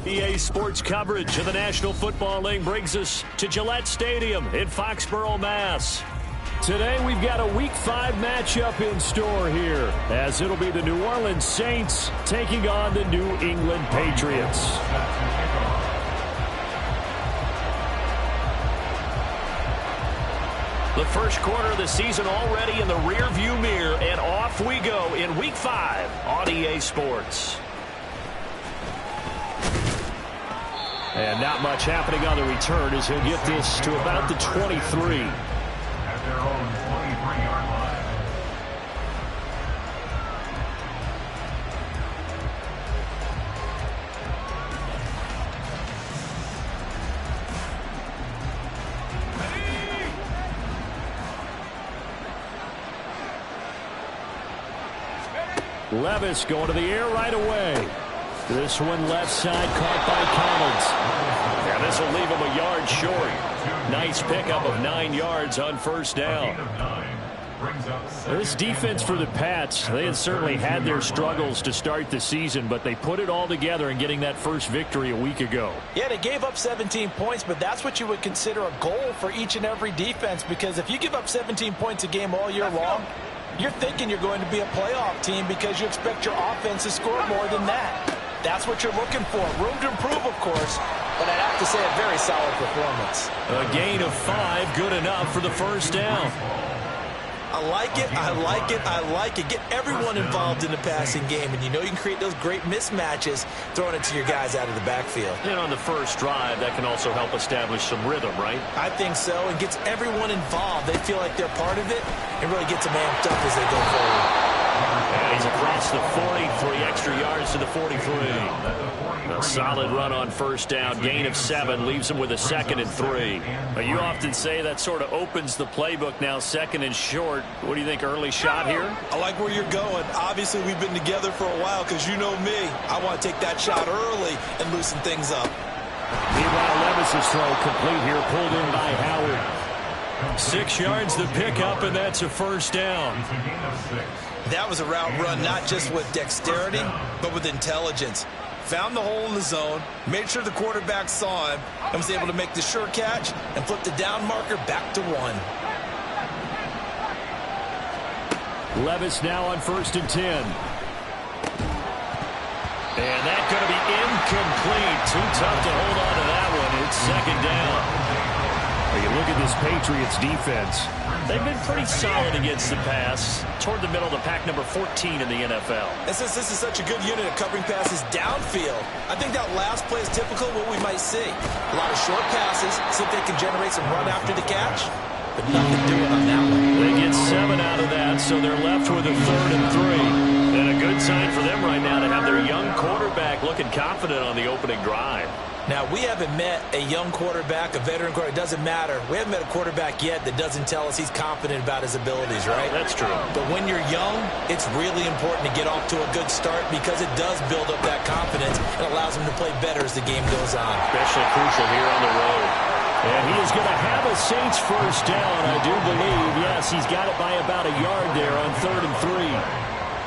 EA Sports coverage of the National Football League brings us to Gillette Stadium in Foxborough, Mass. Today we've got a Week 5 matchup in store here, as it'll be the New Orleans Saints taking on the New England Patriots. The first quarter of the season already in the rearview mirror, and off we go in Week 5 on EA Sports. And not much happening on the return as he'll get this to about the 23. At their own 23-yard line. Levis going to the air right away. This one left side caught by Collins. Yeah, this will leave him a yard short. Nice pickup of 9 yards on first down. This defense for the Pats, they had certainly had their struggles to start the season, but they put it all together in getting that first victory a week ago. Yeah, they gave up 17 points, but that's what you would consider a goal for each and every defense, because if you give up 17 points a game all year long, you're thinking you're going to be a playoff team because you expect your offense to score more than that. That's what you're looking for. Room to improve, of course, but I'd have to say a very solid performance. A gain of 5, good enough for the first down. I like it, I like it, I like it. Get everyone involved in the passing game, and you know you can create those great mismatches throwing it to your guys out of the backfield. And on the first drive, that can also help establish some rhythm, right? I think so, and gets everyone involved. They feel like they're part of it, and really gets them amped up as they go forward. And he's across the 40, 3 extra yards to the 43. A solid run on first down, gain of 7, leaves him with a 2nd and 3. But you often say that sort of opens the playbook now, 2nd and short. What do you think, early shot here? I like where you're going. Obviously, we've been together for a while because you know me. I want to take that shot early and loosen things up. Meanwhile, Levis's throw complete here, pulled in by Howard. 6 yards to pick up, and that's a first down. That was a route run not just with dexterity, but with intelligence. Found the hole in the zone, made sure the quarterback saw him, and was able to make the sure catch and flip the down marker back to 1. Levis now on 1st and 10. And that's going to be incomplete. Too tough to hold on to that one. It's 2nd down. Well, you look at this Patriots defense. They've been pretty solid against the pass. Toward the middle of the pack, number 14 in the NFL. And since this is such a good unit of covering passes downfield, I think that last play is typical of what we might see. A lot of short passes, see if they can generate some run after the catch. But nothing doing on that one. They get 7 out of that, so they're left with a 3rd and 3. And a good sign for them right now to have their young quarterback looking confident on the opening drive. Now, we haven't met a young quarterback, a veteran quarterback. It doesn't matter. We haven't met a quarterback yet that doesn't tell us he's confident about his abilities, right? That's true. But when you're young, it's really important to get off to a good start because it does build up that confidence and allows him to play better as the game goes on. Especially crucial here on the road. And he is going to have a Saints first down, I do believe. Yes, he's got it by about a yard there on 3rd and 3.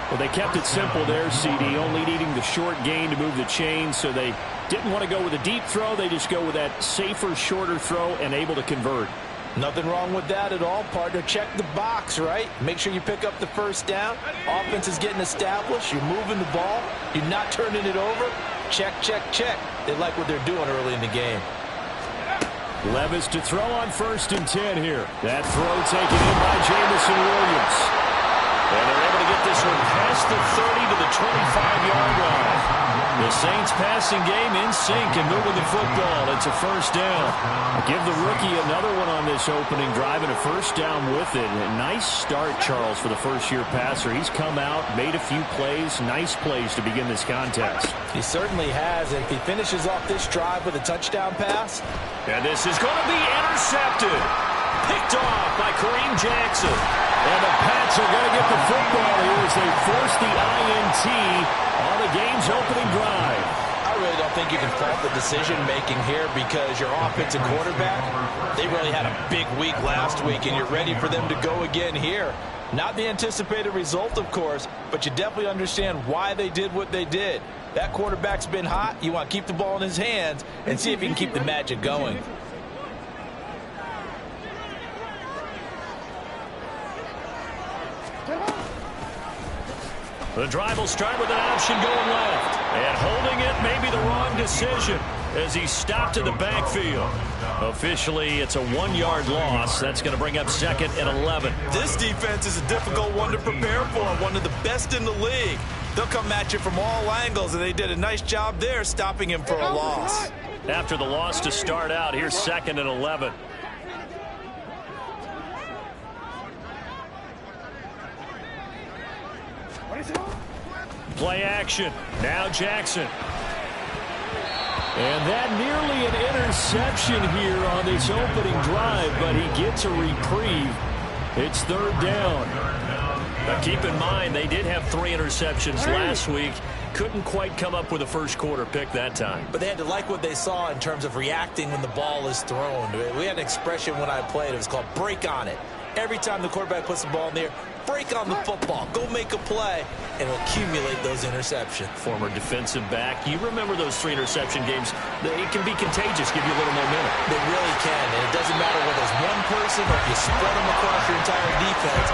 Well, they kept it simple there, CD, only needing the short gain to move the chains, so they didn't want to go with a deep throw. They just go with that safer, shorter throw and able to convert. Nothing wrong with that at all, partner. Check the box, right? Make sure you pick up the first down. Offense is getting established. You're moving the ball. You're not turning it over. Check, check, check. They like what they're doing early in the game. Levis to throw on 1st and 10 here. That throw taken in by Jamison Williams. And they're able to get this one past the 30 to the 25-yard line. The Saints passing game in sync and moving the football. It's a 1st down. Give the rookie another one on this opening drive and a 1st down with it. A nice start, Charles, for the first-year passer. He's come out, made a few plays, nice plays to begin this contest. He certainly has. If he finishes off this drive with a touchdown pass. And this is going to be intercepted. Picked off by Kareem Jackson. And the Pats are going to get the football here as they force the INT on the game's opening drive. I really don't think you can fault the decision-making here because your offensive quarterback, they really had a big week last week, and you're ready for them to go again here. Not the anticipated result, of course, but you definitely understand why they did what they did. That quarterback's been hot. You want to keep the ball in his hands and see if he can keep the magic going. The drive will start with an option going left. And holding it may be the wrong decision as he stopped in the backfield. Officially, it's a 1-yard loss. That's going to bring up 2nd and 11. This defense is a difficult one to prepare for, one of the best in the league. They'll come at you from all angles, and they did a nice job there stopping him for a loss. After the loss to start out, here's 2nd and 11. Play action. Now Jackson. And that nearly an interception here on this opening drive, but he gets a reprieve. It's 3rd down. Now keep in mind, they did have 3 interceptions last week. Couldn't quite come up with a first-quarter pick that time. But they had to like what they saw in terms of reacting when the ball is thrown. We had an expression when I played. It was called break on it. Every time the quarterback puts the ball in there, break on the football. Go make a play, and accumulate those interceptions. Former defensive back. You remember those 3 interception games. It can be contagious, give you a little momentum. They really can, and it doesn't matter whether it's one person or if you spread them across your entire defense.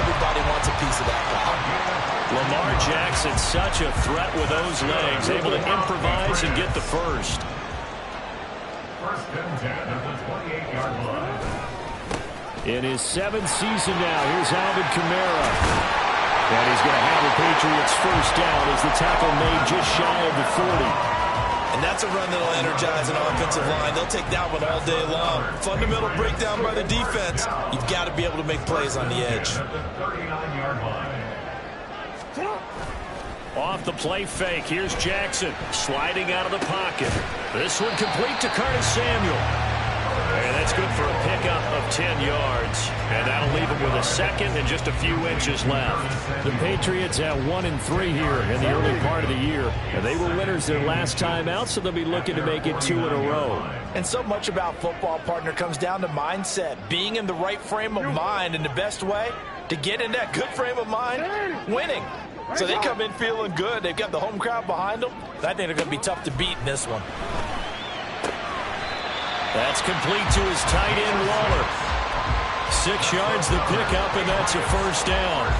Everybody wants a piece of that pie. Lamar Jackson, such a threat with those legs, able to improvise and get the first. 1st and 10 at the 28-yard line. In his 7th season now, here's Alvin Kamara. And he's going to have the Patriots' 1st down as the tackle made just shy of the 40. And that's a run that'll energize an offensive line. They'll take that one all day long. Fundamental breakdown by the defense. You've got to be able to make plays on the edge. At the 39-yard line. Off the play fake, here's Jackson sliding out of the pocket. This one complete to Curtis Samuel. And that's good for a pickup of 10 yards. And that'll leave him with a 2nd and just a few inches left. The Patriots at 1-3 here in the early part of the year. And they were winners their last time out, so they'll be looking to make it 2 in a row. And so much about football, partner, comes down to mindset. Being in the right frame of mind, and the best way to get in that good frame of mind, winning. So they come in feeling good. They've got the home crowd behind them. I think they're going to be tough to beat in this one. That's complete to his tight end, Waller. 6 yards the pickup, and that's a 1st down.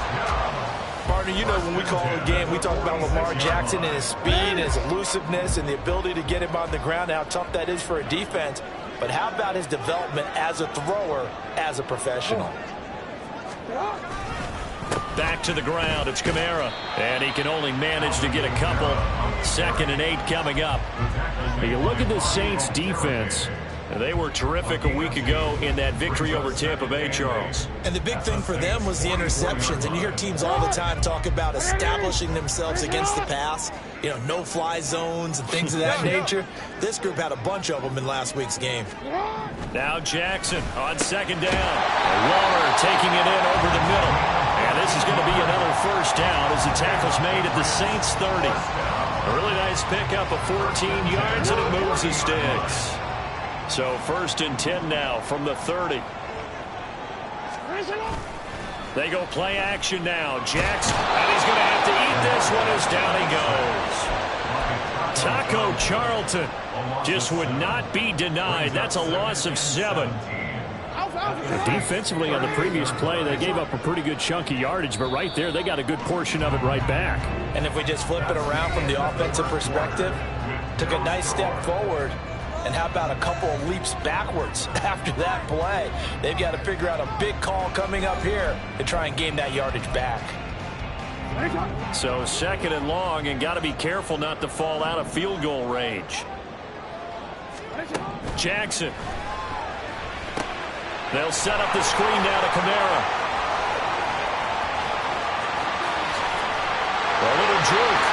Partner, you know when we call a game, we talk about Lamar Jackson and his speed and his elusiveness and the ability to get him on the ground and how tough that is for a defense. But how about his development as a thrower, as a professional? Back to the ground, it's Kamara. And he can only manage to get a couple. 2nd and 8 coming up. You look at the Saints defense. They were terrific a week ago in that victory over Tampa Bay, Charles. And the big thing for them was the interceptions. And you hear teams all the time talk about establishing themselves against the pass. You know, no-fly zones and things of that nature. This group had a bunch of them in last week's game. Now Jackson on 2nd down. Waller taking it in over the middle. And this is going to be another 1st down as the tackle's made at the Saints' 30. A really nice pickup of 14 yards, and it moves the sticks. So 1st and 10 now from the 30. They go play action now. Jackson, and he's going to have to eat this one as down he goes. Taco Charlton just would not be denied. That's a loss of 7. Defensively on the previous play, they gave up a pretty good chunk of yardage, but right there, they got a good portion of it right back. And if we just flip it around from the offensive perspective, took a nice step forward, and how about a couple of leaps backwards after that play? They've got to figure out a big call coming up here to try and gain that yardage back. So 2nd and long, and got to be careful not to fall out of field goal range. Jackson. They'll set up the screen down to Kamara. A little juke.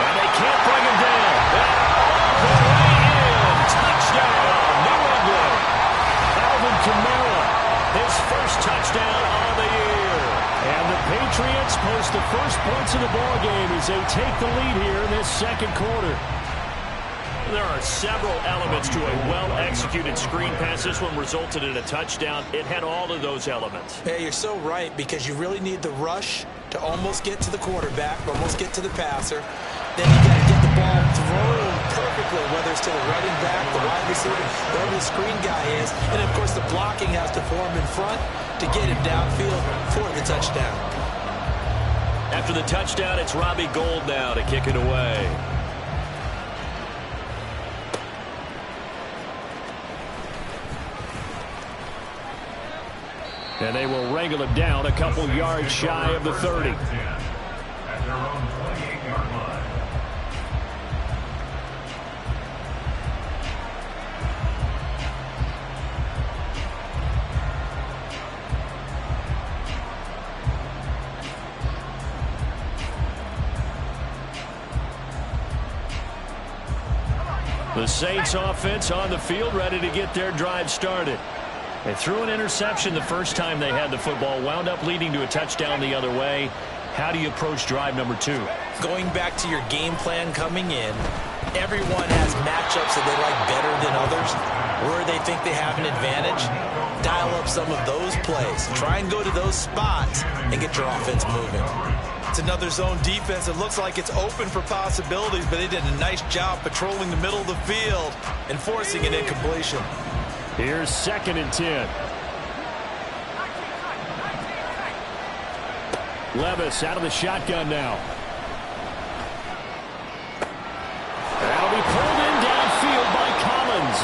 And they can't bring him down. All the way in. Touchdown, New England. Alvin Kamara, his first touchdown on the year. And the Patriots post the first points of the ballgame as they take the lead here in this 2nd quarter. There are several elements to a well-executed screen pass. This one resulted in a touchdown. It had all of those elements. Yeah, you're so right, because you really need the rush to almost get to the quarterback, almost get to the passer. Then you got to get the ball thrown perfectly, whether it's to the running back, the wide receiver, wherever the screen guy is. And, of course, the blocking has to form in front to get him downfield for the touchdown. After the touchdown, it's Robbie Gould now to kick it away. And they will wrangle him down a couple yards shy of the 30. At their own 28-yard line. The Saints offense on the field, ready to get their drive started. They threw an interception the first time they had the football, wound up leading to a touchdown the other way. How do you approach drive number 2? Going back to your game plan coming in, everyone has matchups that they like better than others, where they think they have an advantage. Dial up some of those plays. Try and go to those spots and get your offense moving. It's another zone defense. It looks like it's open for possibilities, but they did a nice job patrolling the middle of the field and forcing an incompletion. Here's 2nd and 10. Levis out of the shotgun now. That'll be pulled in downfield by Collins.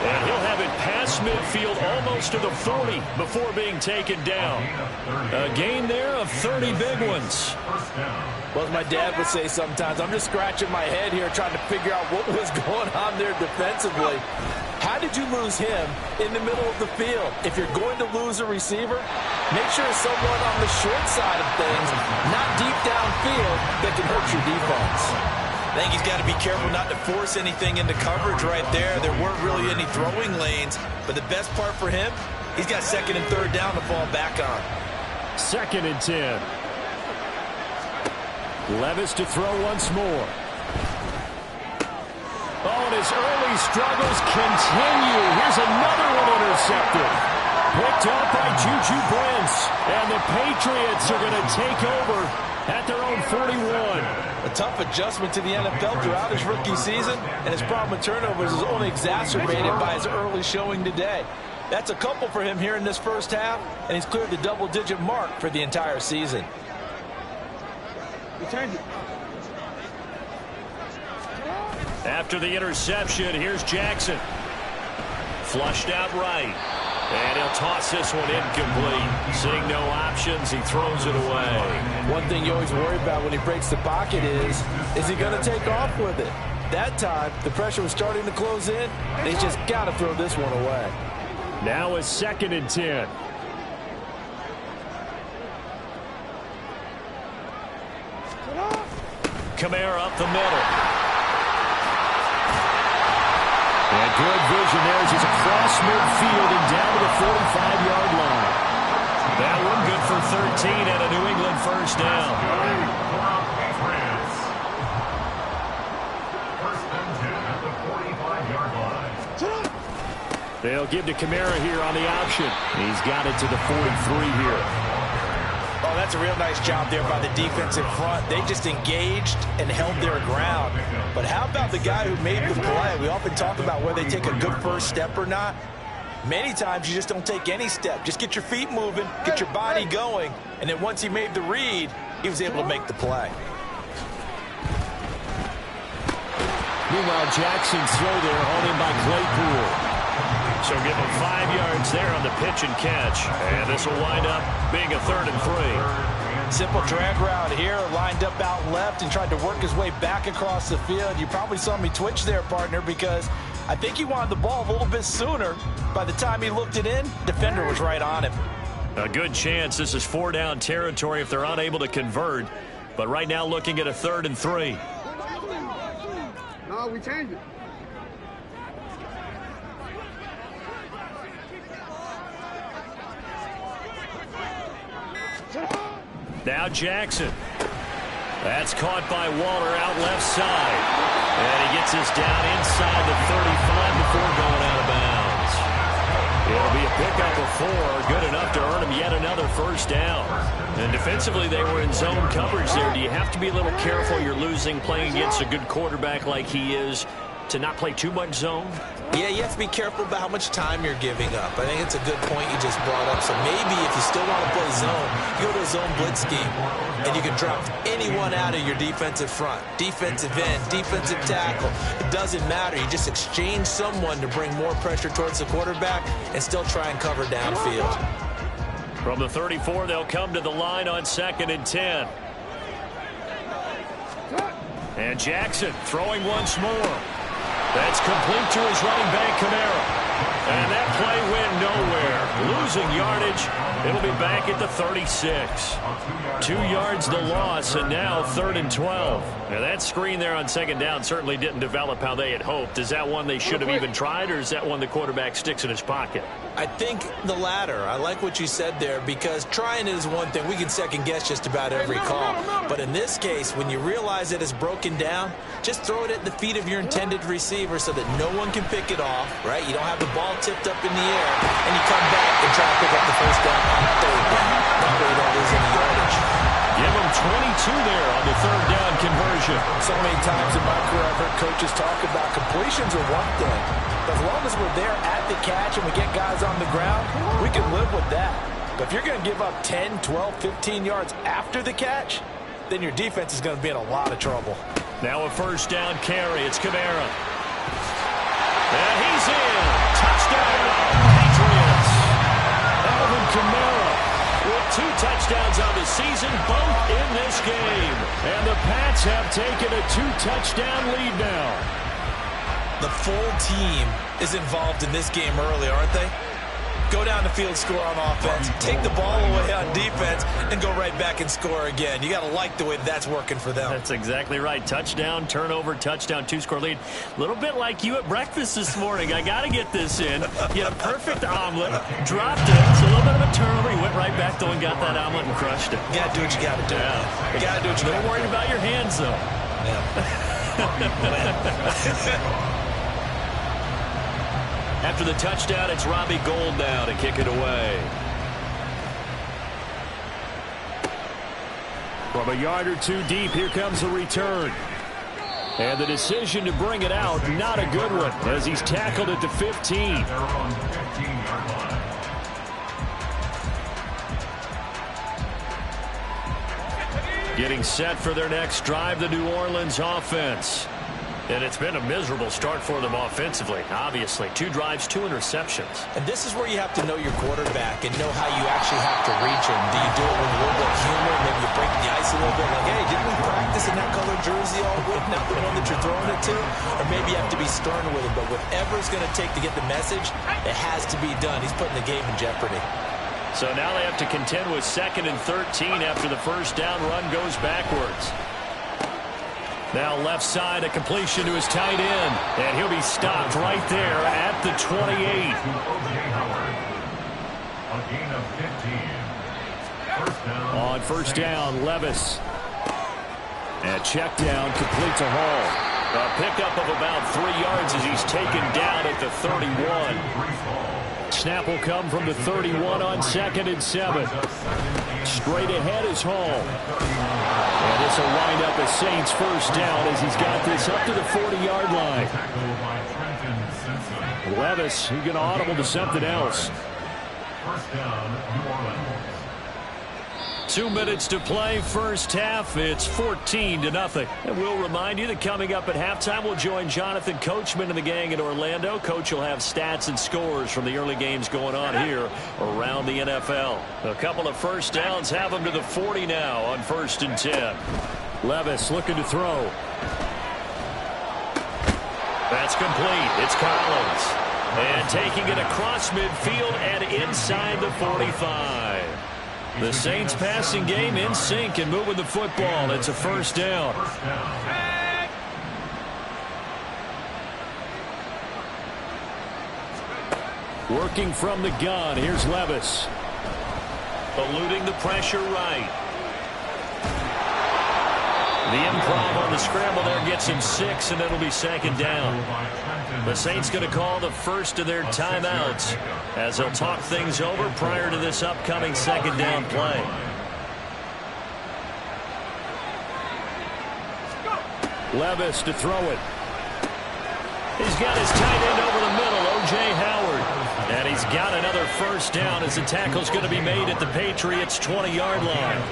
And he'll have it past midfield almost to the 40 before being taken down. A gain there of 30 big ones. Well, as my dad would say sometimes, I'm just scratching my head here trying to figure out what was going on there defensively. How did you lose him in the middle of the field? If you're going to lose a receiver, make sure it's someone on the short side of things, not deep downfield, that can hurt your defense. I think he's got to be careful not to force anything into coverage right there. There weren't really any throwing lanes, but the best part for him, he's got 2nd and 3rd down to fall back on. 2nd and 10. Levis to throw once more. Oh, and his early struggles continue. Here's another one intercepted. Picked up by Juju Brents. And the Patriots are going to take over at their own 41. A tough adjustment to the NFL throughout his rookie season, and his problem with turnovers is only exacerbated by his early showing today. That's a couple for him here in this first half, and he's cleared the double-digit mark for the entire season. After the interception, here's Jackson. Flushed out right. And he'll toss this one incomplete. Seeing no options, he throws it away. One thing you always worry about when he breaks the pocket is he going to take off with it? That time, the pressure was starting to close in, and he's just got to throw this one away. Now it's 2nd and 10. Kamara up the middle. And good vision there as he's across midfield and down to the 45-yard line. That one good for 13 and a New England first down. First and 10 at the 45-yard line. They'll give to Kamara here on the option. He's got it to the 43 here. Oh, that's a real nice job there by the defensive front. They just engaged and held their ground. But how about the guy who made the play? We often talk about whether they take a good first step or not. Many times you just don't take any step. Just get your feet moving, get your body going, and then once he made the read, he was able to make the play. Meanwhile, Jackson's throw there, hauled in by Claypool. So give him 5 yards there on the pitch and catch. And this will wind up being a 3rd and 3. Simple drag route here, lined up out left and tried to work his way back across the field. You probably saw me twitch there, partner, because I think he wanted the ball a little bit sooner. By the time he looked it in, defender was right on him. A good chance this is 4-down territory if they're unable to convert. But right now looking at a 3rd and 3. No, we changed it. Now Jackson. That's caught by Waller out left side. And he gets us down inside the 35 before going out of bounds. It'll be a pickup of 4, good enough to earn him yet another first down. And defensively, they were in zone coverage there. Do you have to be a little careful you're losing playing against a good quarterback like he is to not play too much zone? Yeah, you have to be careful about how much time you're giving up. I think it's a good point you just brought up. So maybe if you still want to play zone, you go to a zone blitz scheme, and you can drop anyone out of your defensive front, defensive end, defensive tackle. It doesn't matter. You just exchange someone to bring more pressure towards the quarterback and still try and cover downfield. From the 34, they'll come to the line on 2nd and 10. And Jackson throwing once more. That's complete to his running back, Kamara. And that play went nowhere. Losing yardage. It'll be back at the 36. 2 yards the loss, and now 3rd and 12. Now that screen there on 2nd down certainly didn't develop how they had hoped. Is that one they should have even tried, or is that one the quarterback sticks in his pocket? I think the latter. I like what you said there, because trying it is one thing. We can second guess just about every call. But in this case, when you realize that it's broken down, just throw it at the feet of your intended receiver so that no one can pick it off, right? You don't have the ball tipped up in the air, and you come back and try to pick up the first down on 3rd down. That way you don't lose any yardage. Give him 22 there on the 3rd down conversion. So many times in my career I've heard coaches talk about completions are one thing. But as long as we're there at the catch and we get guys on the ground, we can live with that. But if you're going to give up 10, 12, 15 yards after the catch, then your defense is going to be in a lot of trouble. Now a first down carry. It's Kamara. And he's in. Touchdown, Patriots. Alvin Kamara with 2 touchdowns on the season, both in this game. And the Pats have taken a 2-touchdown lead now. The full team is involved in this game early, aren't they? Go down the field, score on offense, take the ball away on defense, and go right back and score again. You got to like the way that's working for them. That's exactly right. Touchdown, turnover, touchdown, 2-score lead. A little bit like you at breakfast this morning. I got to get this in. You had a perfect omelet, dropped it. It's a little bit of a turnover. You went right back, though, and got that omelet and crushed it. You got to do what you got to do. Yeah. You got to do what you got to do. Don't worry about your hands, though. Yeah. After the touchdown, it's Robbie Gould now to kick it away. From a yard or 2 deep, here comes the return. And the decision to bring it out, not a good one, as he's tackled at the 15. Getting set for their next drive, the New Orleans offense. And it's been a miserable start for them offensively, obviously. 2 drives, 2 interceptions. And this is where you have to know your quarterback and know how you actually have to reach him. Do you do it with a little bit of humor? Maybe you break the ice a little bit, like, hey, didn't we practice in that colored jersey all week, not the one that you're throwing it to? Or maybe you have to be stern with him. But whatever it's going to take to get the message, it has to be done. He's putting the game in jeopardy. So now they have to contend with 2nd and 13 after the first down run goes backwards. Now left side, a completion to his tight end. And he'll be stopped right there at the 28. A gain of 15. First down. On first down, Levis. And check down, complete to Hall. A pickup of about 3 yards as he's taken down at the 31. snap will come from the 31 on 2nd and 7. Straight ahead is Hall. And this will wind up a Saints first down as he's got this up to the 40-yard line. Levis, he's going to audible to something else. First down, New Orleans. 2 minutes to play, first half. It's 14-0. And we'll remind you that coming up at halftime, we'll join Jonathan Coachman and the gang in Orlando. Coach will have stats and scores from the early games going on here around the NFL. A couple of first downs have them to the 40 now on 1st and 10. Levis looking to throw. That's complete. It's Collins. And taking it across midfield and inside the 45. The Saints passing game in sync and moving the football. It's a first down. Working from the gun. Here's Levis. Eluding the pressure right. The improv on the scramble there gets him 6, and it'll be 2nd down. The Saints going to call the first of their timeouts as they'll talk things over prior to this upcoming 2nd down play. Levis to throw it. He's got his tight end over the middle, O.J. Howard. And he's got another first down as the tackle's going to be made at the Patriots' 20-yard line.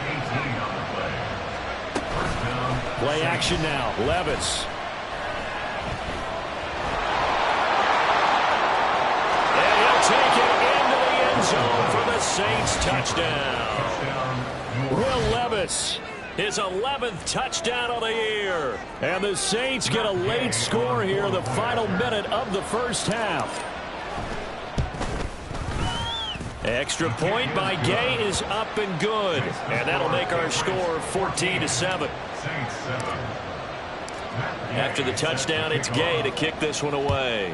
Play action now. Levis. And he'll take it into the end zone for the Saints touchdown. Will Levis. His 11th touchdown of the year. And the Saints get a late score here in the final minute of the first half. Extra point by Gay is up and good. And that'll make our score 14-7. After the touchdown, it's Gay to kick this one away.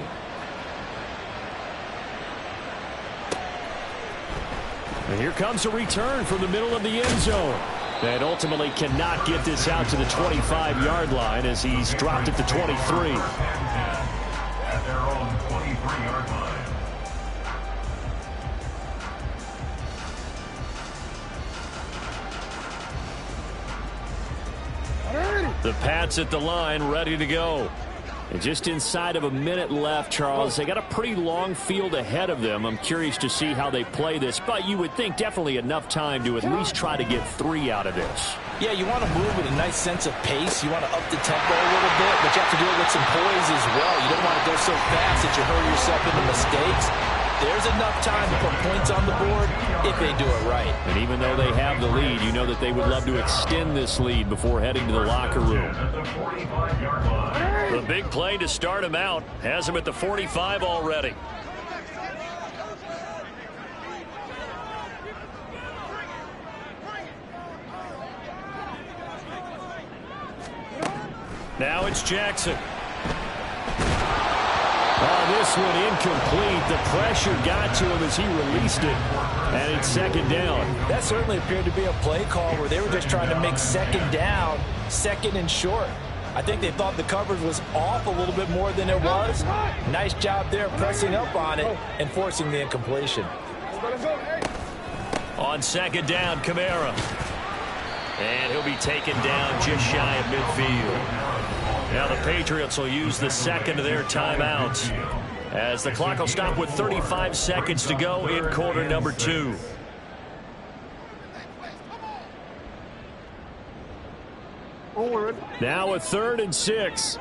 And here comes a return from the middle of the end zone. And ultimately cannot get this out to the 25-yard line as he's dropped at the 23. At their own 23-yard line. The Pats at the line, ready to go. And just inside of a minute left, Charles. They got a pretty long field ahead of them. I'm curious to see how they play this, but you would think definitely enough time to at least try to get 3 out of this. Yeah, you want to move with a nice sense of pace. You want to up the tempo a little bit, but you have to do it with some poise as well. You don't want to go so fast that you hurry yourself into mistakes. There's enough time to put points on the board if they do it right. And even though they have the lead, you know that they would love to extend this lead before heading to the locker room. The big play to start him out has him at the 45 already. Now it's Jackson. This one incomplete. The pressure got to him as he released it. And it's 2nd down. That certainly appeared to be a play call where they were just trying to make 2nd down, 2nd and short. I think they thought the coverage was off a little bit more than it was. Nice job there pressing up on it and forcing the incompletion. On 2nd down, Kamara. And he'll be taken down just shy of midfield. Now the Patriots will use the 2nd of their timeouts as the clock will stop with 35 seconds to go in quarter number 2. Now a 3rd and 6.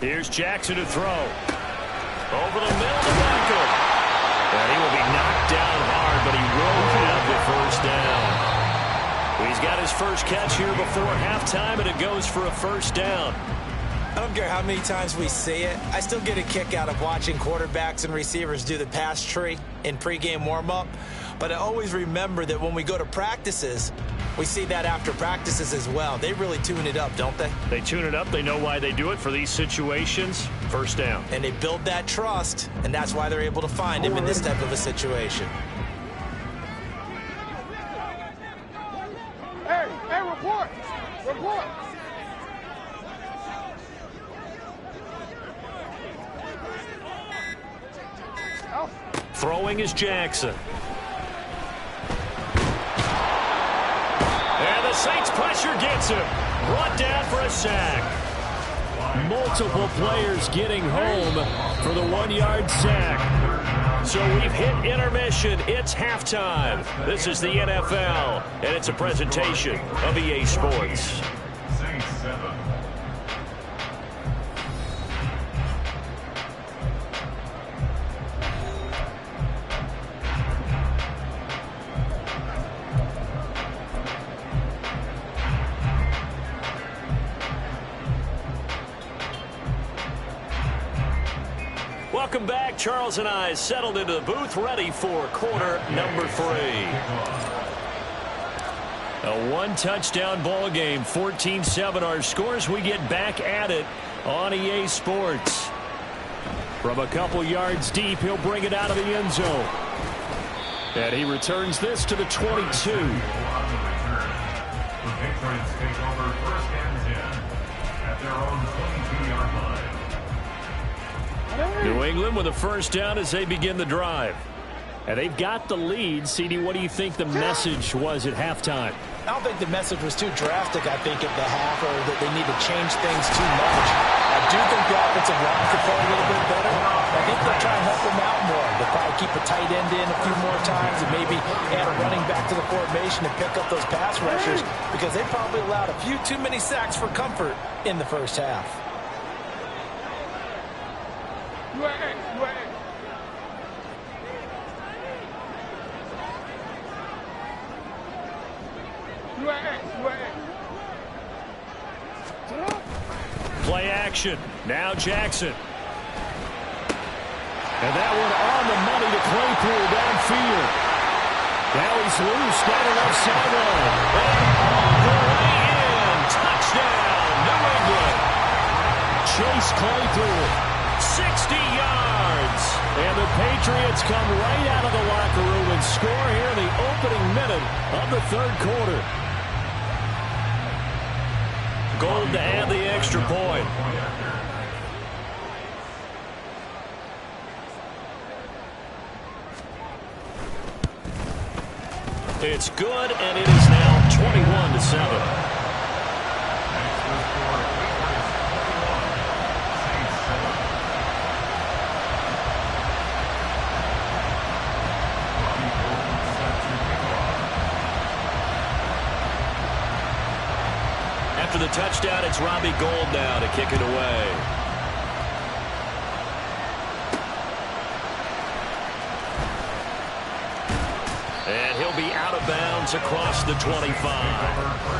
Here's Jackson to throw. Over the middle to Michael. And he will be knocked down hard, but he will have the first down. He's got his first catch here before halftime, and it goes for a first down. I don't care how many times we see it. I still get a kick out of watching quarterbacks and receivers do the pass tree in pregame warm-up. But I always remember that when we go to practices, we see that after practices as well. They really tune it up, don't they? They tune it up. They know why they do it for these situations. First down. And they build that trust, and that's why they're able to find him in this type of a situation. Throwing is Jackson. And the Saints pressure gets him. Brought down for a sack. Multiple players getting home for the 1-yard sack. So we've hit intermission. It's halftime. This is the NFL, and it's a presentation of EA Sports. Saints 7. Welcome back. Charles and I settled into the booth, ready for quarter number 3. A one-touchdown ball game, 14-7 our scores. We get back at it on EA Sports. From a couple yards deep, he'll bring it out of the end zone. And he returns this to the 22. The Patriots take over 1st and 10 at their own 22-yard line. New England with a first down as they begin the drive. And they've got the lead. CD, what do you think the message was at halftime? I don't think the message was too drastic, I think, at the half, or that they need to change things too much. I do think the offensive line could play a little bit better. I think they'll try and help them out more. They'll probably keep a tight end in a few more times and maybe add a running back to the formation and pick up those pass rushers, because they probably allowed a few too many sacks for comfort in the first half. Play action. Now Jackson. And that one on the money to Claypool downfield. Now he's loose down the left sideline. And all the way in. Touchdown, New England. Chase Claypool, 60 yards. And the Patriots come right out of the locker room and score here in the opening minute of the third quarter. Gold to add the extra point. It's good, and it is now 21-7. After the touchdown, it's Robbie Gould now to kick it away. And he'll be out of bounds across the 25.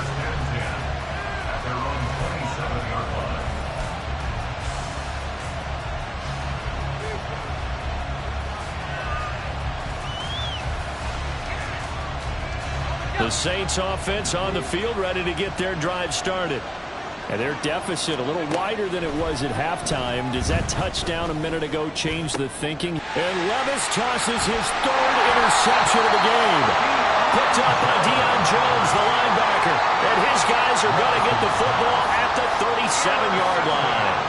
The Saints offense on the field, ready to get their drive started. And their deficit a little wider than it was at halftime. Does that touchdown a minute ago change the thinking? And Levis tosses his third interception of the game. Picked up by Deion Jones, the linebacker. And his guys are going to get the football at the 37-yard line.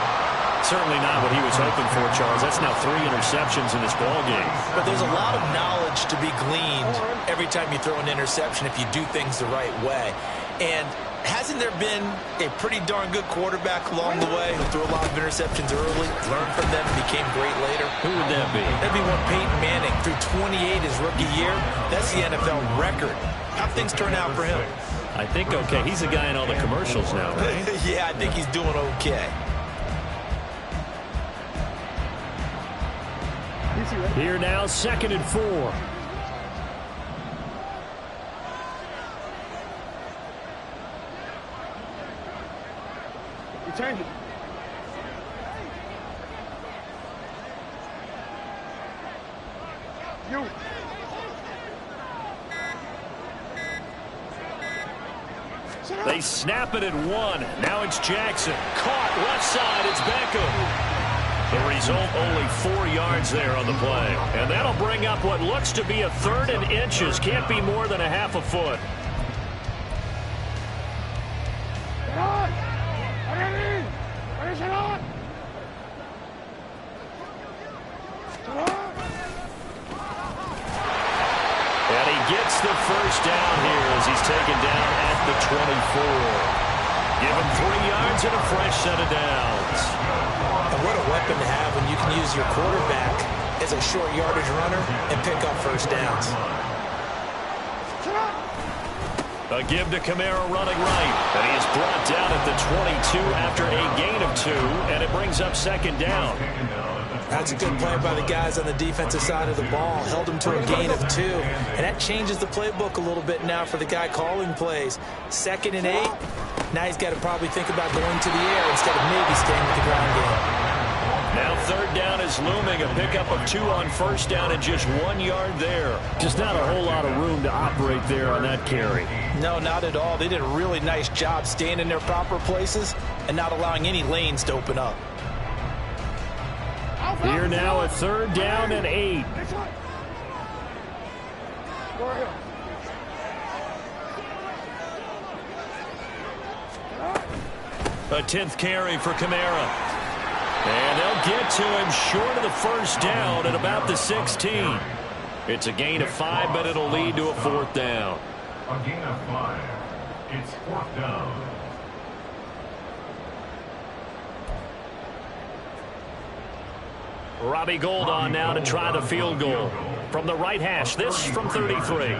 Certainly not what he was hoping for, Charles. That's now 3 interceptions in this ball game. But there's a lot of knowledge to be gleaned every time you throw an interception if you do things the right way. And hasn't there been a pretty darn good quarterback along the way who threw a lot of interceptions early, learned from them, and became great later? Who would that be? That'd be one Peyton Manning. Threw 28 his rookie year. That's the NFL record. How'd things turn out for him? I think okay. He's the guy in all the commercials now, right? Yeah, I think he's doing okay. Here now, 2nd and 4. Return it. You. They snap it at 1. Now it's Jackson. Caught left side. It's Beckham. The result, only 4 yards there on the play. And that'll bring up what looks to be a 3rd and inches. Can't be more than a half a foot. taken down at the 24. Give him 3 yards and a fresh set of downs. And what a weapon to have when you can use your quarterback as a short yardage runner and pick up first downs. A give to Kamara running right. And he is brought down at the 22 after a gain of 2, and it brings up second down. That's a good play by the guys on the defensive side of the ball. Held him to a gain of 2. And that changes the playbook a little bit now for the guy calling plays. 2nd and 8. Now he's got to probably think about going to the air instead of maybe staying with the ground game. Now 3rd down is looming. A pickup of 2 on 1st down and just 1 yard there. Just not a whole lot of room to operate there on that carry. No, not at all. They did a really nice job staying in their proper places and not allowing any lanes to open up. Here now at 3rd down and 8. A 10th carry for Kamara. And they'll get to him short of the 1st down at about the 16. It's a gain of 5, but it'll lead to a 4th down. A gain of 5. It's 4th down. Robbie Gould on now to try the field goal. From the right hash, this from 33.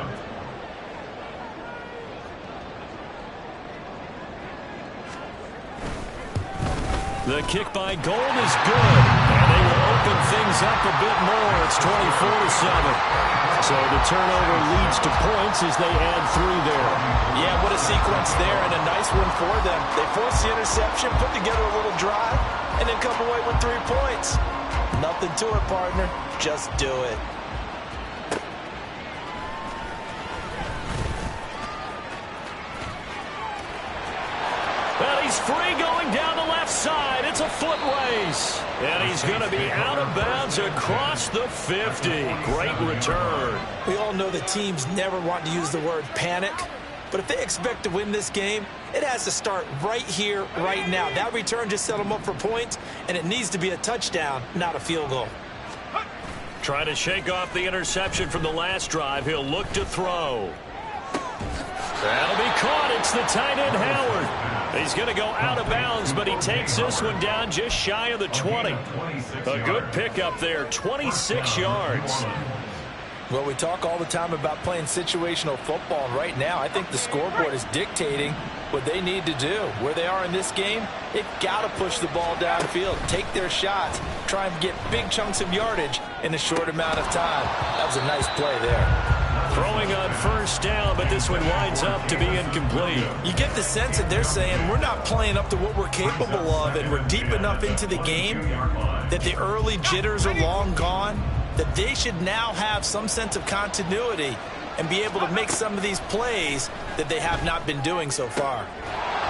The kick by Gould is good. And they will open things up a bit more. It's 24-7. So the turnover leads to points as they add 3 there. Yeah, what a sequence there, and a nice one for them. They force the interception, put together a little drive, and then come away with 3 points. Nothing to it, partner. Just do it. Well, he's free going down the left side. It's a foot race. And he's going to be out of bounds across the 50. Great return. We all know that teams never want to use the word panic. But if they expect to win this game, it has to start right here, right now. That return just set them up for points, and it needs to be a touchdown, not a field goal. Trying to shake off the interception from the last drive. He'll look to throw. That'll be caught. It's the tight end, Howard. He's going to go out of bounds, but he takes this one down just shy of the 20. A good pickup there, 26 yards. Well, we talk all the time about playing situational football. Right now, I think the scoreboard is dictating what they need to do. Where they are in this game, they've got to push the ball downfield, take their shots, try and get big chunks of yardage in a short amount of time. That was a nice play there. Throwing on 1st down, but this one winds up to be incomplete. You get the sense that they're saying we're not playing up to what we're capable of, and we're deep enough into the game that the early jitters are long gone, that they should now have some sense of continuity and be able to make some of these plays that they have not been doing so far.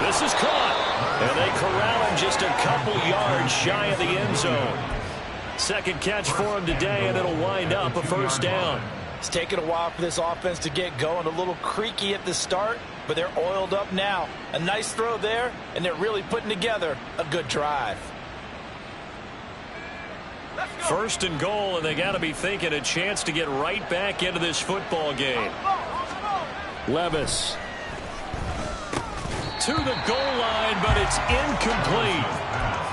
This is caught, and they corral him just a couple yards shy of the end zone. 2nd catch for him today, and it'll wind up a 1st down. It's taken a while for this offense to get going. A little creaky at the start, but they're oiled up now. A nice throw there, and they're really putting together a good drive. 1st and goal, and they got to be thinking a chance to get right back into this football game. Levis. To the goal line, but it's incomplete.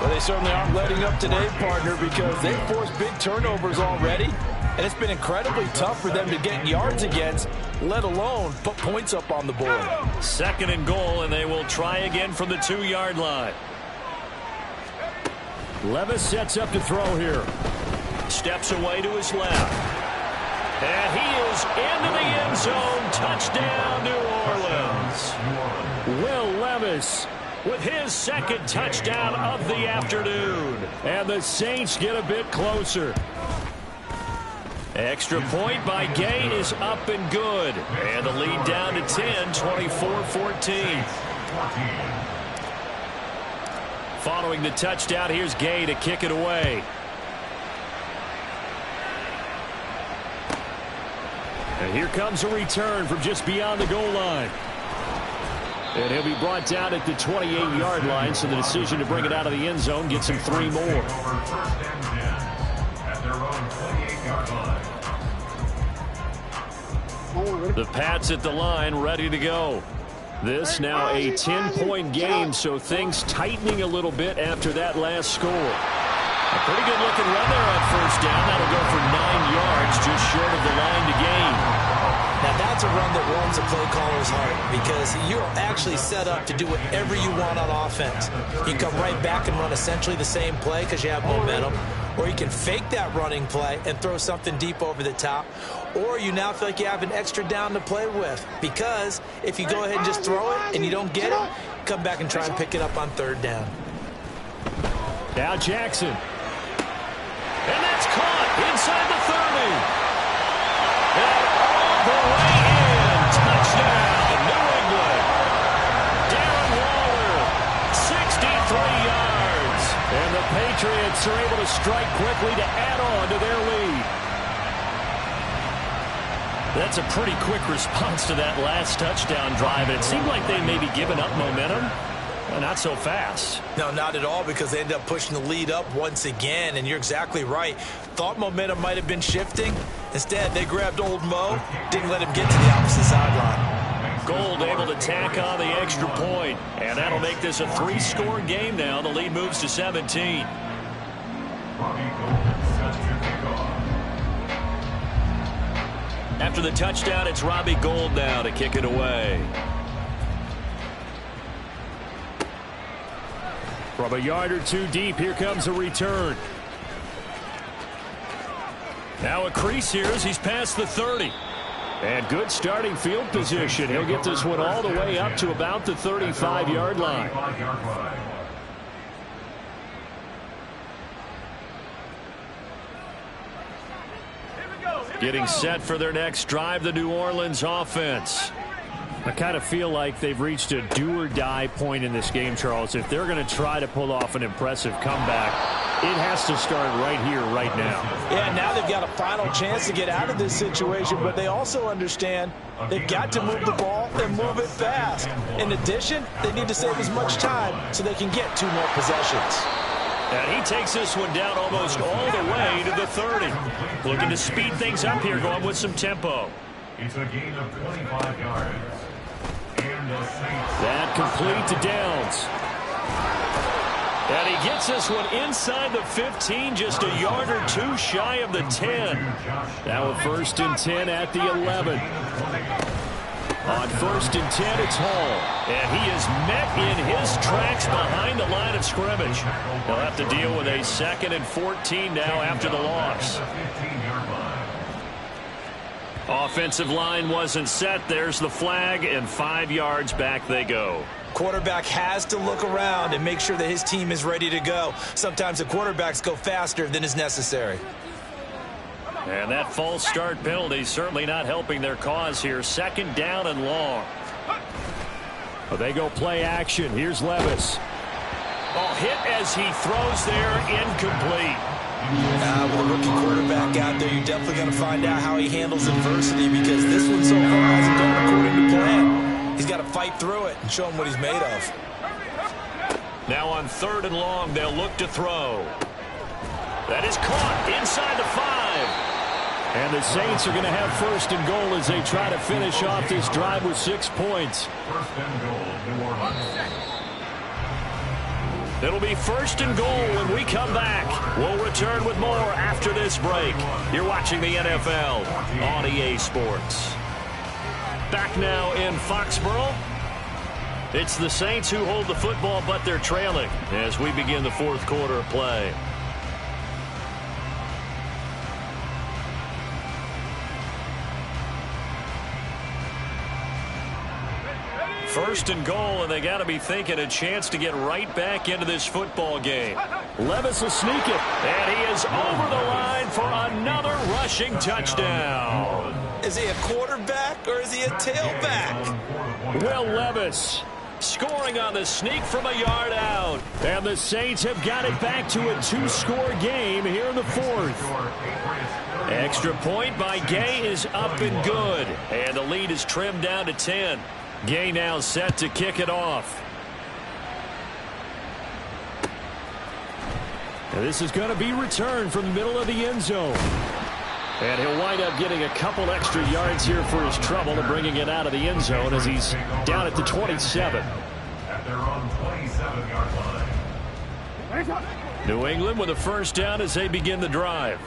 Well, they certainly aren't letting up today, partner, because they've forced big turnovers already, and it's been incredibly tough for them to get yards against, let alone put points up on the board. 2nd and goal, and they will try again from the 2-yard line. Levis sets up to throw here. Steps away to his left. And he is into the end zone. Touchdown, New Orleans. Will Levis with his 2nd touchdown of the afternoon. And the Saints get a bit closer. Extra point by Gay is up and good. And the lead down to 10, 24-14. Following the touchdown, here's Gay to kick it away. And here comes a return from just beyond the goal line. And he'll be brought down at the 28-yard line, so the decision to bring it out of the end zone gets him 3 more. At their own 28-yard line. The Pats at the line, ready to go. This now a 10-point game, so things tightening a little bit after that last score. A pretty good-looking run there on first down. That'll go for 9 yards, just short of the line to gain. Now, that's a run that warms a play caller's heart because you're actually set up to do whatever you want on offense. You come right back and run essentially the same play because you have momentum, or you can fake that running play and throw something deep over the top, or you now feel like you have an extra down to play with because if you go ahead and just throw it and you don't get it, come back and try and pick it up on third down. Now Jackson. And that's caught inside the 30. And all the way in. Touchdown, New England. Darren Waller, 63 yards. And the Patriots are able to strike quickly to add on to their lead. That's a pretty quick response to that last touchdown drive. It seemed like they may be giving up momentum. Well, not so fast. No, not at all, because they ended up pushing the lead up once again, and you're exactly right. Thought momentum might have been shifting. Instead, they grabbed old Mo, didn't let him get to the opposite sideline. Gold able to tack on the extra point, and that'll make this a 3-score game now. The lead moves to 17. After the touchdown, it's Robbie Gould now to kick it away. From a yard or two deep, here comes a return. Now a crease here as he's past the 30. And good starting field position. He'll get this one all the way up to about the 35-yard line. Getting set for their next drive, the New Orleans offense. I kind of feel like they've reached a do-or-die point in this game, Charles. If they're going to try to pull off an impressive comeback, it has to start right here, right now. Yeah, now they've got a final chance to get out of this situation, but they also understand they've got to move the ball and move it fast. In addition, they need to save as much time so they can get 2 more possessions. And he takes this one down almost all the way to the 30. Looking to speed things up here, going with some tempo. It's a gain of 25 yards. That complete to Downs. And he gets this one inside the 15, just a yard or 2 shy of the 10. Now a 1st and 10 at the 11. On 1st and 10, it's Hall. And he is met in his tracks behind the line of scrimmage. He'll have to deal with a 2nd and 14 now after the loss. Offensive line wasn't set. There's the flag, and 5 yards back they go. Quarterback has to look around and make sure that his team is ready to go. Sometimes the quarterbacks go faster than is necessary. And that false start penalty certainly not helping their cause here. 2nd down and long. Well, they go play action. Here's Levis. Oh, hit as he throws there, incomplete. With a rookie quarterback out there, you're definitely going to find out how he handles adversity because this one so far hasn't gone according to plan. He's got to fight through it and show him what he's made of. Now on 3rd and long, they'll look to throw. That is caught inside the 5. And the Saints are going to have 1st and goal as they try to finish off this drive with 6 points. 1st and goal, New Orleans. It'll be 1st and goal when we come back. We'll return with more after this break. You're watching the NFL on EA Sports. Back now in Foxborough. It's the Saints who hold the football, but they're trailing as we begin the 4th quarter of play. First and goal, and they got to be thinking a chance to get right back into this football game. Levis will sneak it. And he is over the line for another rushing touchdown. Is he a quarterback or is he a tailback? Will Levis scoring on the sneak from a yard out. And the Saints have got it back to a 2-score game here in the 4th. Extra point by Gay is up and good. And the lead is trimmed down to 10. Gay now set to kick it off. And this is going to be returned from the middle of the end zone. And he'll wind up getting a couple extra yards here for his trouble and bringing it out of the end zone as he's down at the 27. At their own 27-yard line. New England with a first down as they begin the drive.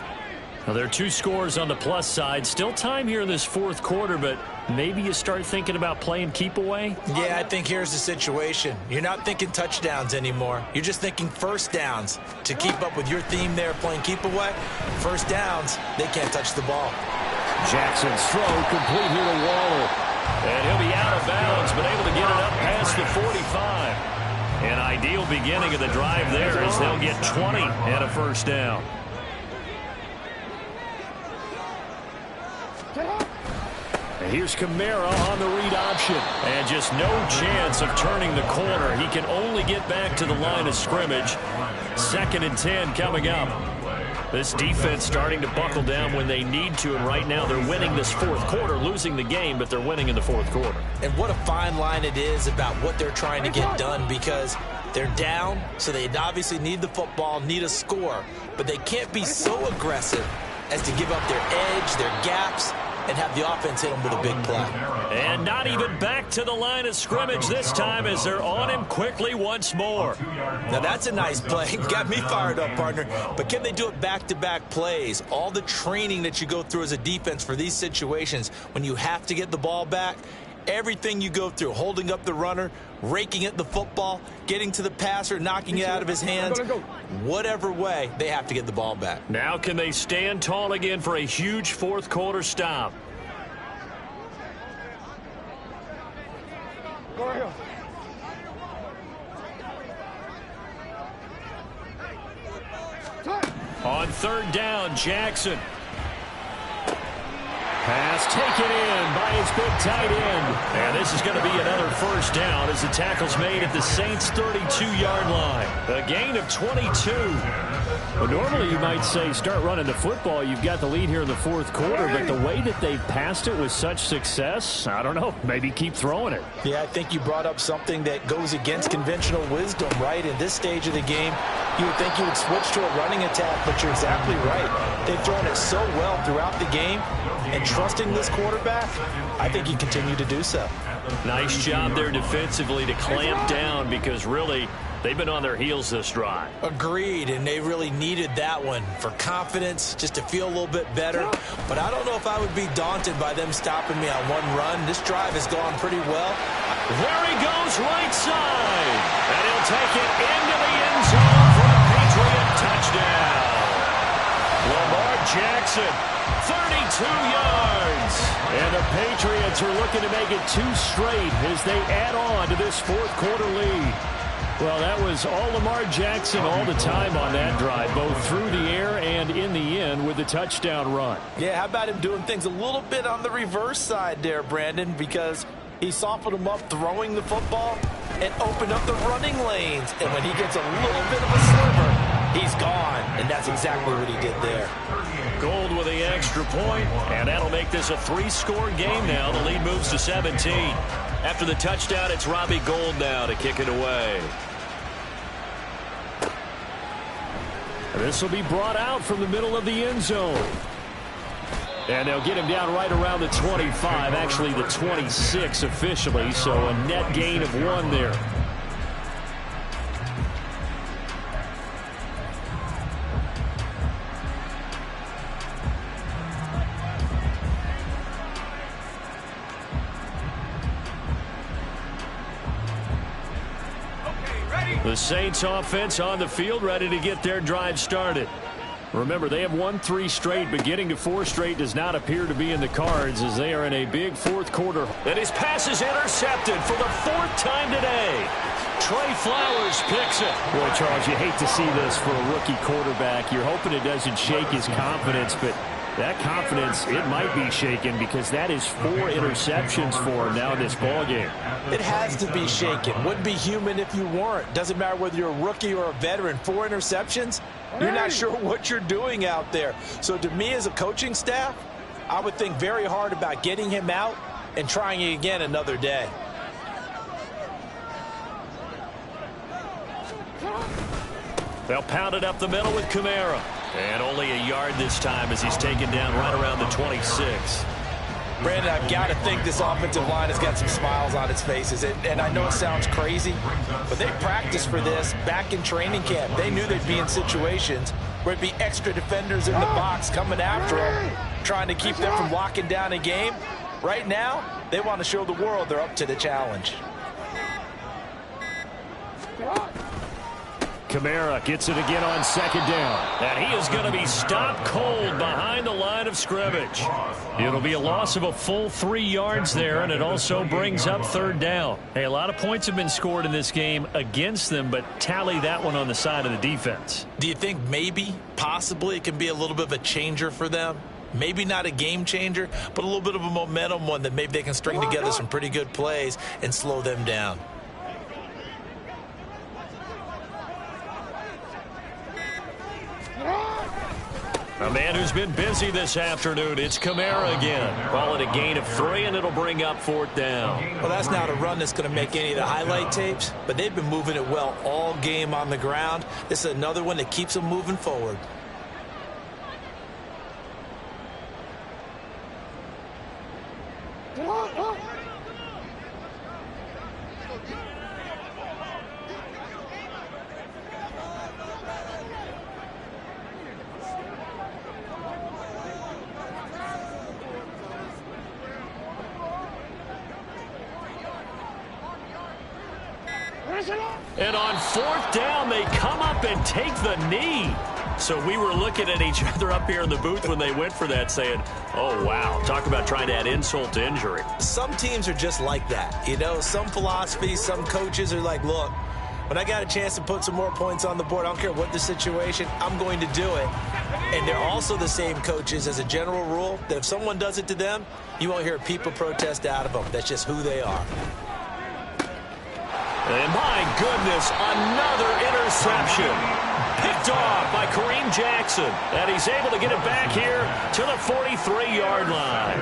Now, there are 2 scores on the plus side. Still time here in this fourth quarter, but maybe you start thinking about playing keep away? Yeah, I think here's the situation. You're not thinking touchdowns anymore. You're just thinking first downs. To keep up with your theme there, playing keep away, first downs, they can't touch the ball. Jackson's throw complete here to Waller. And he'll be out of bounds, but able to get it up past the 45. An ideal beginning of the drive there as they'll get 20 and a first down. And here's Kamara on the read option. And just no chance of turning the corner. He can only get back to the line of scrimmage. 2nd and 10 coming up. This defense starting to buckle down when they need to, and right now they're winning this fourth quarter, losing the game, but they're winning in the fourth quarter. And what a fine line it is about what they're trying to get done, because they're down, so they obviously need the football, need a score, but they can't be so aggressive as to give up their edge, their gaps, and have the offense hit them with a big play. And not even back to the line of scrimmage this time as they're on him quickly once more. Now that's a nice play. Got me fired up, partner. But can they do it back-to-back plays? All the training that you go through as a defense for these situations, when you have to get the ball back, everything you go through, holding up the runner, raking at the football, getting to the passer, knocking it out of his hands, whatever way, they have to get the ball back. Now can they stand tall again for a huge fourth quarter stop? On 3rd down, Jackson. Pass taken in by his big tight end. And this is going to be another first down as the tackle's made at the Saints' 32-yard line. A gain of 22. Well, normally you might say start running the football. You've got the lead here in the fourth quarter, but the way that they've passed it with such success, I don't know, maybe keep throwing it. Yeah, I think you brought up something that goes against conventional wisdom, right? In this stage of the game, you would think you would switch to a running attack, but you're exactly right. They've thrown it so well throughout the game, and trusting this quarterback, I think you continue to do so. Nice job there defensively to clamp down, because really they've been on their heels this drive. Agreed, and they really needed that one for confidence, just to feel a little bit better. But I don't know if I would be daunted by them stopping me on one run. This drive has gone pretty well. There he goes, right side. And he'll take it into the end zone for a Patriot touchdown. Lamar Jackson, 32 yards. And the Patriots are looking to make it 2 straight as they add on to this fourth quarter lead. Well, that was all Lamar Jackson all the time on that drive, both through the air and in the end with the touchdown run. Yeah, how about him doing things a little bit on the reverse side there, Brandon, because he softened him up throwing the football and opened up the running lanes. And when he gets a little bit of a sliver, he's gone. And that's exactly what he did there. Gold with the extra point, and that'll make this a 3-score game now. The lead moves to 17. After the touchdown, it's Robbie Gould now to kick it away. This will be brought out from the middle of the end zone. And they'll get him down right around the 25, actually the 26 officially, so a net gain of 1 there. The Saints offense on the field, ready to get their drive started. Remember, they have won 3 straight, but getting to 4 straight does not appear to be in the cards as they are in a big fourth quarter. And his pass is intercepted for the 4th time today. Trey Flowers picks it. Boy, Charles, you hate to see this for a rookie quarterback. You're hoping it doesn't shake his confidence, but that confidence, it might be shaken because that is 4 interceptions for him now in this ballgame. It has to be shaken. Wouldn't be human if you weren't. Doesn't matter whether you're a rookie or a veteran. 4 interceptions, you're not sure what you're doing out there. So to me as a coaching staff, I would think very hard about getting him out and trying it again another day. They'll pound it up the middle with Kamara. And only a yard this time as he's taken down right around the 26. Brandon, I've got to think this offensive line has got some smiles on its faces. And I know it sounds crazy, but they practiced for this back in training camp. They knew they'd be in situations where it'd be extra defenders in the box coming after them, trying to keep them from locking down a game. Right now, they want to show the world they're up to the challenge. Kamara gets it again on second down. And he is going to be stopped cold behind the line of scrimmage. It'll be a loss of a full 3 yards there, and it also brings up third down. Hey, a lot of points have been scored in this game against them, but tally that one on the side of the defense. Do you think maybe, possibly, it can be a little bit of a changer for them? Maybe not a game changer, but a little bit of a momentum one that maybe they can string together some pretty good plays and slow them down. A man who's been busy this afternoon, it's Kamara again. Call it a gain of 3, and it'll bring up fourth down. Well, that's not a run that's going to make any of the highlight tapes, but they've been moving it well all game on the ground. This is another one that keeps them moving forward. And on fourth down, they come up and take the knee. So we were looking at each other up here in the booth when they went for that saying, oh, wow, talk about trying to add insult to injury. Some teams are just like that. You know, some philosophies, some coaches are like, look, when I got a chance to put some more points on the board, I don't care what the situation, I'm going to do it. And they're also the same coaches as a general rule that if someone does it to them, you won't hear people protest out of them. That's just who they are. And my goodness, another interception. Picked off by Kareem Jackson. And he's able to get it back here to the 43-yard line.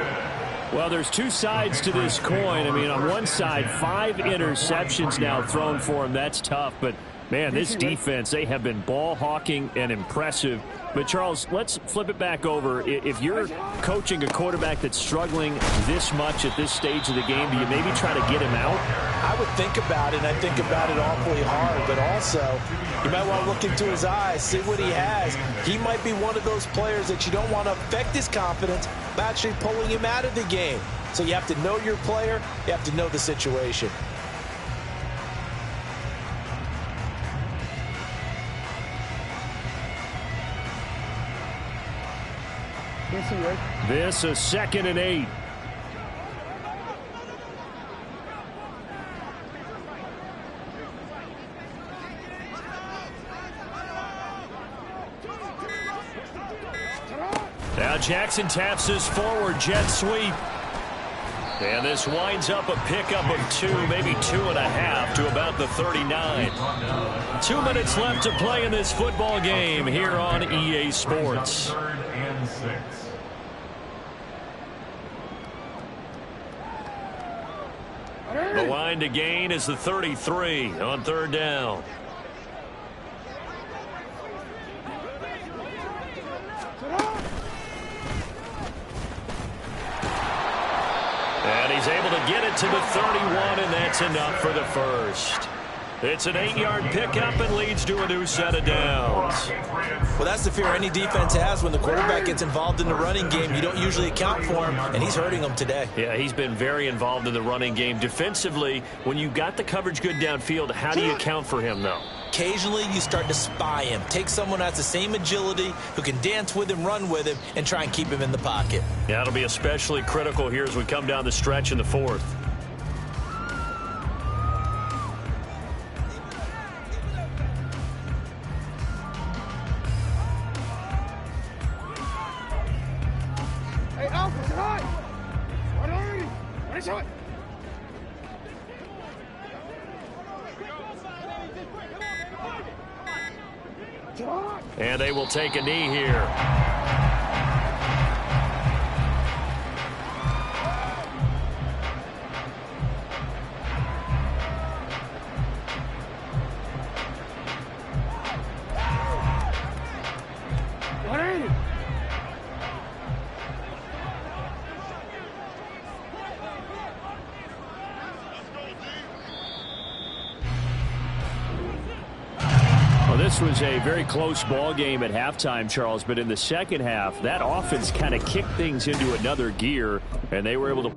Well, there's two sides to this coin. I mean, on one side, 5 interceptions now thrown for him. That's tough. But, man, this defense, they have been ball hawking and impressive. But, Charles, let's flip it back over. If you're coaching a quarterback that's struggling this much at this stage of the game, do you maybe try to get him out? I would think about it, and I think about it awfully hard. But also, you might want to look into his eyes, see what he has. He might be one of those players that you don't want to affect his confidence by actually pulling him out of the game. So you have to know your player. You have to know the situation. This is 2nd and 8. Now Jackson taps his forward jet sweep. And this winds up a pickup of 2, maybe 2.5 to about the 39. 2 minutes left to play in this football game here on EA Sports. 3rd and 6. The line to gain is the 33 on 3rd down. And he's able to get it to the 31, and that's enough for the first. It's an 8-yard pickup and leads to a new set of downs. Well, that's the fear any defense has when the quarterback gets involved in the running game. You don't usually account for him, and he's hurting them today. Yeah, he's been very involved in the running game. Defensively, when you got the coverage good downfield, how do you account for him, though? Occasionally, you start to spy him. Take someone who has the same agility, who can dance with him, run with him, and try and keep him in the pocket. Yeah, it'll be especially critical here as we come down the stretch in the 4th. And they will take a knee here. This was a very close ball game at halftime, Charles, but in the second half, that offense kind of kicked things into another gear, and they were able to